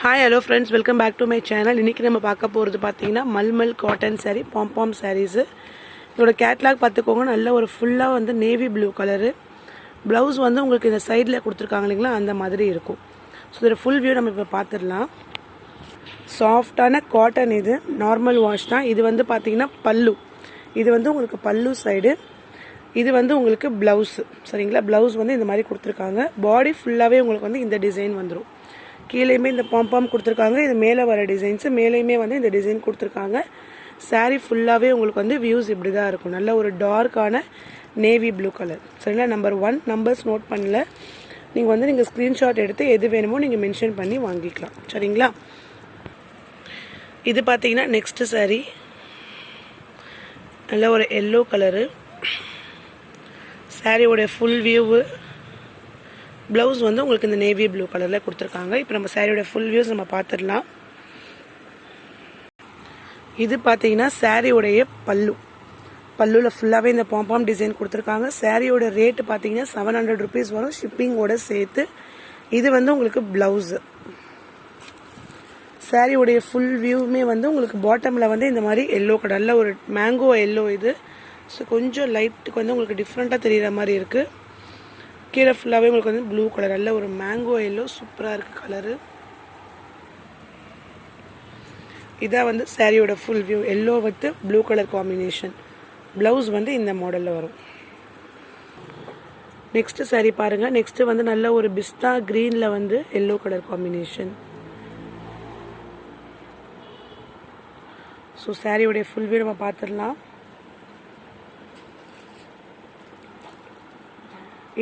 Hi, hello friends, welcome back to my channel. இன்னைக்கு நம்ம பார்க்க போறது பாத்தீங்கன்னா mulmul cotton saree, pom-pom sarees. இதோட கேட்டலாக் பார்த்துக்கோங்க. நல்ல ஒரு ஃபுல்லா வந்து நேவி ப்ளூ கலர். ப்ளவுஸ் வந்து உங்களுக்கு இந்த சைடுல கொடுத்திருக்காங்க இல்லீங்களா, அந்த மாதிரி இருக்கும். சோ இதோட ஃபுல் வியூ நம்ம இப்ப பாத்துறலாம். சாஃப்ட்டான காட்டன் இது, நார்மல் வாஷ் தான். இது வந்து பாத்தீங்கன்னா பல்லு. இது வந்து உங்களுக்கு பல்லு சைடு. இது வந்து உங்களுக்கு ப்ளவுஸ். சரிங்களா? ப்ளவுஸ் வந்து இந்த மாதிரி கொடுத்திருக்காங்க. பாடி ஃபுல்லாவே உங்களுக்கு வந்து இந்த டிசைன் வந்துரும். கீழேயுமே இந்த பாம் கொடுத்துருக்காங்க. இது மேலே வர டிசைன்ஸ், மேலேயுமே வந்து இந்த டிசைன் கொடுத்துருக்காங்க. சாரீ ஃபுல்லாகவே உங்களுக்கு வந்து வியூஸ் இப்படி தான் இருக்கும். நல்ல ஒரு டார்க்கான நேவி ப்ளூ கலர். சரிங்களா? நம்பர் 1 நம்பர்ஸ் நோட் பண்ணல. நீங்கள் ஸ்க்ரீன்ஷாட் எடுத்து எது வேணுமோ நீங்கள் மென்ஷன் பண்ணி வாங்கிக்கலாம். சரிங்களா? இது பார்த்தீங்கன்னா நெக்ஸ்ட் சாரீ நல்ல ஒரு எல்லோ கலரு. சாரியோடைய ஃபுல் வியூவு, ப்ளவுஸ் வந்து உங்களுக்கு இந்த நேவி ப்ளூ கலரில் கொடுத்துருக்காங்க. இப்போ நம்ம சாரியோட ஃபுல் வியூஸ் நம்ம பார்த்துடலாம். இது பார்த்தீங்கன்னா சாரியோடைய பல்லு. பல்லுவில் ஃபுல்லாகவே இந்த பாம் டிசைன் கொடுத்துருக்காங்க. சாரியோட ரேட்டு பார்த்தீங்கன்னா 700 rupees வரும், ஷிப்பிங்கோட சேர்த்து. இது வந்து உங்களுக்கு ப்ளவுஸு. சாரியோடைய ஃபுல் வியூவுமே வந்து உங்களுக்கு பாட்டமில் வந்து இந்த மாதிரி எல்லோ கலரில் ஒரு மேங்கோ எல்லோ இது. ஸோ கொஞ்சம் லைட்டுக்கு வந்து உங்களுக்கு டிஃப்ரெண்ட்டாக தெரிகிற மாதிரி இருக்குது. கீழே ஃபுல்லாகவே உங்களுக்கு வந்து ப்ளூ கலர், நல்ல ஒரு மேங்கோ எல்லோ, சூப்பராக இருக்குது கலரு. இதான் வந்து சாரியோட full view, yellow with blue colour combination. Blouse வந்து இந்த மாடலில் வரும். நெக்ஸ்ட் சாரி பாருங்கள். நெக்ஸ்ட் வந்து நல்ல ஒரு பிஸ்தா க்ரீனில் வந்து எல்லோ கலர் காம்பினேஷன். ஸோ சாரியோடைய ஃபுல் வியூ நம்ம பார்த்துடலாம்.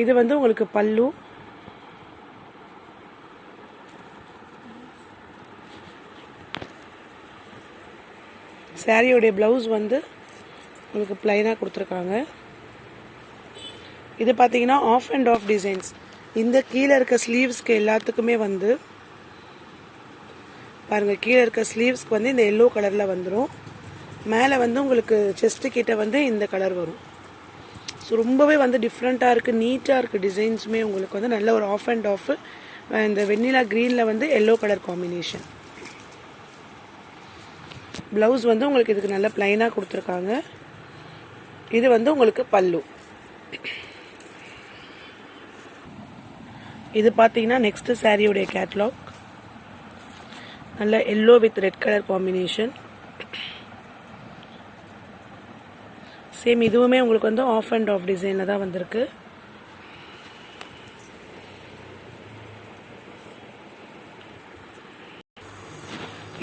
இது வந்து உங்களுக்கு பல்லு. சாரியோடைய ப்ளவுஸ் வந்து உங்களுக்கு பிளைனாக கொடுத்துருக்காங்க. இது பார்த்தீங்கன்னா ஆஃப் அண்ட் ஆஃப் டிசைன்ஸ். இந்த கீழே இருக்க ஸ்லீவ்ஸ்க்கு எல்லாத்துக்குமே வந்து பாருங்கள், கீழே இருக்க ஸ்லீவ்ஸ்க்கு வந்து இந்த எல்லோ கலரில் வந்துடும். மேலே வந்து உங்களுக்கு செஸ்ட்டு கிட்ட வந்து இந்த கலர் வரும். ஸோ ரொம்பவே வந்து டிஃப்ரெண்ட்டாக இருக்குது, நீட்டாக இருக்குது. டிசைன்ஸுமே உங்களுக்கு வந்து நல்ல ஒரு ஆஃப் அண்ட் ஆஃப். இந்த வெண்ணிலா க்ரீனில் வந்து எல்லோ கலர் காம்பினேஷன். ப்ளவுஸ் வந்து உங்களுக்கு இதுக்கு நல்ல பிளைனாக கொடுத்துருக்காங்க. இது வந்து உங்களுக்கு பல்லு. இது பார்த்தீங்கன்னா நெக்ஸ்ட் சாரியுடைய கேட்லாக். நல்ல yellow with red colour combination. Same இதுவுமே உங்களுக்கு வந்து ஆஃப் அண்ட் ஆஃப் டிசைனில் தான் வந்திருக்கு.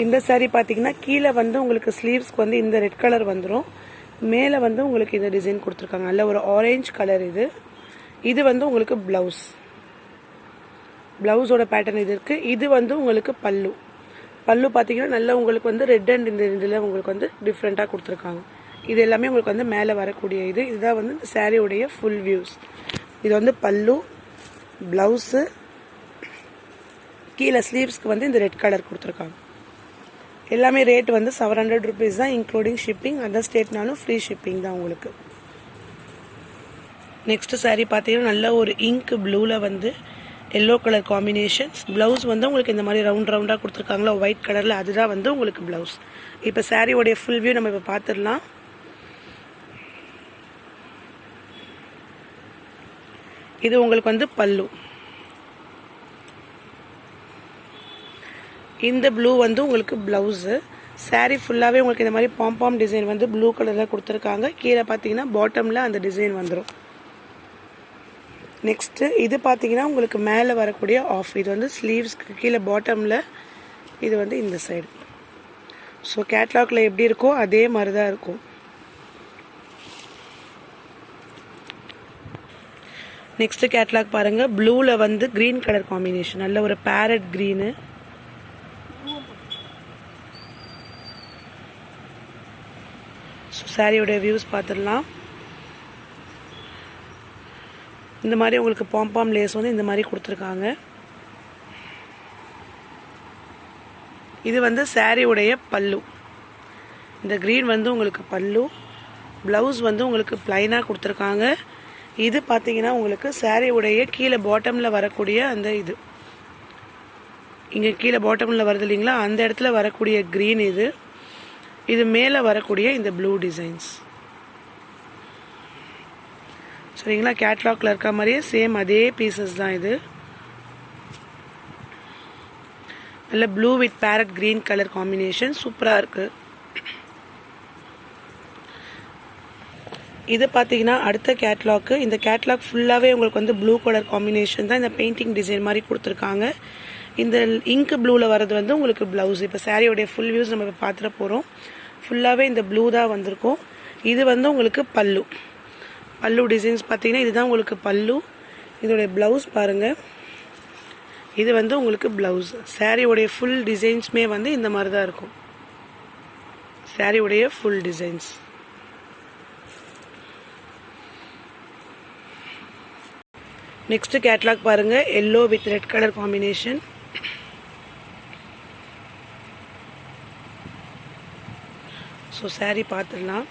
இந்த சாரீ பார்த்தீங்கன்னா கீழே வந்து உங்களுக்கு ஸ்லீவ்ஸ்க்கு வந்து இந்த ரெட் கலர் வந்துடும். மேலே வந்து உங்களுக்கு இந்த டிசைன் கொடுத்துருக்காங்க. நல்ல ஒரு ஆரஞ்சு கலர் இது. இது வந்து உங்களுக்கு ப்ளவுஸ். ப்ளவுஸோட பேட்டர்ன் இது இருக்குது. இது வந்து உங்களுக்கு பல்லு. பல்லு பார்த்தீங்கன்னா நல்லா உங்களுக்கு வந்து ரெட் அண்ட் இந்த இதில் உங்களுக்கு வந்து டிஃப்ரெண்ட்டாக கொடுத்துருக்காங்க. இது எல்லாமே உங்களுக்கு வந்து மேலே வரக்கூடிய இது. இதுதான் வந்து இந்த சாரியோடைய ஃபுல் வியூஸ். இது வந்து பல்லு, ப்ளவுஸு, கீழே ஸ்லீவ்ஸ்க்கு வந்து இந்த ரெட் கலர் கொடுத்துருக்காங்க. எல்லாமே ரேட் வந்து 700 rupees தான், இன்க்ளூடிங் ஷிப்பிங். அதர் ஸ்டேட்னாலும் ஃப்ரீ ஷிப்பிங் தான் உங்களுக்கு. நெக்ஸ்ட் சாரீ பார்த்தீங்கன்னா நல்ல ஒரு இங்க் ப்ளூவில் வந்து எல்லோ கலர் காம்பினேஷன்ஸ். ப்ளவுஸ் வந்து உங்களுக்கு இந்த மாதிரி ரவுண்டாக கொடுத்துருக்காங்களா ஒயிட் கலரில், அதுதான் வந்து உங்களுக்கு ப்ளவுஸ். இப்போ சாரியோடைய ஃபுல் வியூ நம்ம இப்போ பார்த்துடலாம். இது உங்களுக்கு வந்து பல்லு. இந்த ப்ளூ வந்து உங்களுக்கு ப்ளவுஸு. சாரீ ஃபுல்லாகவே உங்களுக்கு இந்த மாதிரி பாம் டிசைன் வந்து ப்ளூ கலரில் கொடுத்துருக்காங்க. கீழே பார்த்தீங்கன்னா பாட்டமில் அந்த டிசைன் வந்துடும். நெக்ஸ்ட்டு இது பார்த்தீங்கன்னா உங்களுக்கு மேலே வரக்கூடிய ஆஃப். இது வந்து ஸ்லீவ்ஸ்க்கு கீழே பாட்டமில், இது வந்து இந்த சைடு. ஸோ கேட்லாகில் எப்படி இருக்கோ அதே மாதிரி தான் இருக்கும். நெக்ஸ்ட் கேட்லாக் பாருங்கள். ப்ளூவில் வந்து க்ரீன் கலர் காம்பினேஷன், நல்ல ஒரு பேரட் க்ரீனு. ஸோ சாரியோடைய வியூஸ் பார்த்துடலாம். இந்த மாதிரி உங்களுக்கு பாம் லேஸ் வந்து இந்த மாதிரி கொடுத்துருக்காங்க. இது வந்து சாரியுடைய பல்லு. இந்த க்ரீன் வந்து உங்களுக்கு பல்லு. ப்ளவுஸ் வந்து உங்களுக்கு பிளைனாக கொடுத்துருக்காங்க. இது பார்த்தீங்கன்னா உங்களுக்கு சாரியுடைய கீழே பாட்டமில் வரக்கூடிய அந்த இது. இங்கே கீழே பாட்டமில் வருது இல்லைங்களா, அந்த இடத்துல வரக்கூடிய க்ரீன் இது மேலே வரக்கூடிய இந்த ப்ளூ டிசைன்ஸ். சரிங்களா, கேட்லாக்ல இருக்க மாதிரியே சேம் அதே பீசஸ் தான் இது. நல்ல blue with farad green colour combination சூப்பராக இருக்குது. இது பார்த்தீங்கன்னா அடுத்த கேட்லாக்கு. இந்த கேட்லாக் ஃபுல்லாகவே உங்களுக்கு வந்து ப்ளூ கலர் காம்பினேஷன் தான். இந்த பெயிண்டிங் டிசைன் மாதிரி கொடுத்துருக்காங்க. இந்த இங்க் ப்ளூவில் வர்றது வந்து உங்களுக்கு ப்ளவுஸ். இப்போ சாரியோடைய ஃபுல் வியூஸ் நம்ம இப்போ பார்த்துட போகிறோம். ஃபுல்லாகவே இந்த ப்ளூ தான் வந்திருக்கும். இது வந்து உங்களுக்கு பல்லு டிசைன்ஸ் பார்த்தீங்கன்னா இதுதான் உங்களுக்கு பல்லு. இதோடைய ப்ளவுஸ் பாருங்கள், இது வந்து உங்களுக்கு ப்ளவுஸ். சாரியோடைய ஃபுல் டிசைன்ஸுமே வந்து இந்த மாதிரி தான் இருக்கும். சாரியோடைய ஃபுல் டிசைன்ஸ். நெக்ஸ்ட் கேட்லாக் பாருங்கள், yellow with red colour combination. So sorry பார்த்துடலாம்.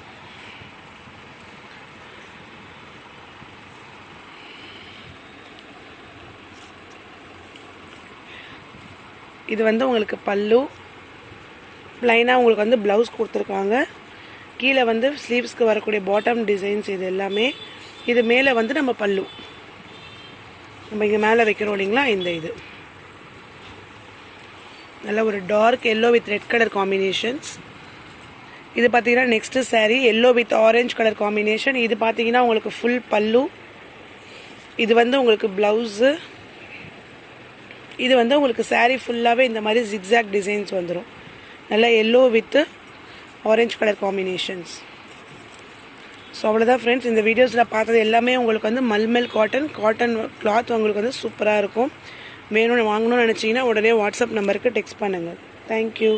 இது வந்து உங்களுக்கு பல்லு. ப்ளைனாக உங்களுக்கு வந்து ப்ளவுஸ் கொடுத்துருக்காங்க. கீழே வந்து ஸ்லீவ்ஸ்க்கு வரக்கூடிய பாட்டம் டிசைன்ஸ் இது எல்லாமே. இது மேலே வந்து நம்ம பல்லு நம்ம இங்கே மேலே வைக்கிறோம் இல்லைங்களா, இது நல்ல ஒரு dark yellow with red colour combinations. இது பார்த்தீங்கன்னா next sari yellow with orange colour combination. இது பார்த்தீங்கன்னா உங்களுக்கு ஃபுல் பல்லு. இது வந்து உங்களுக்கு ப்ளவுஸு. இது வந்து உங்களுக்கு சாரீ ஃபுல்லாகவே இந்த மாதிரி ஜிக்ஸாக் டிசைன்ஸ் வந்துடும். நல்லா yellow with orange colour combinations. So அவ்வளோதான் ஃப்ரெண்ட்ஸ். இந்த வீடியோஸில் பார்த்தது எல்லாமே உங்களுக்கு வந்து மல்மல் காட்டன் கிளாத் உங்களுக்கு வந்து சூப்பராக இருக்கும். வாங்கணும்னு நினச்சிங்கன்னா உடனே வாட்ஸ்அப் நம்பருக்கு டெக்ஸ்ட் பண்ணுங்கள். தேங்க்யூ.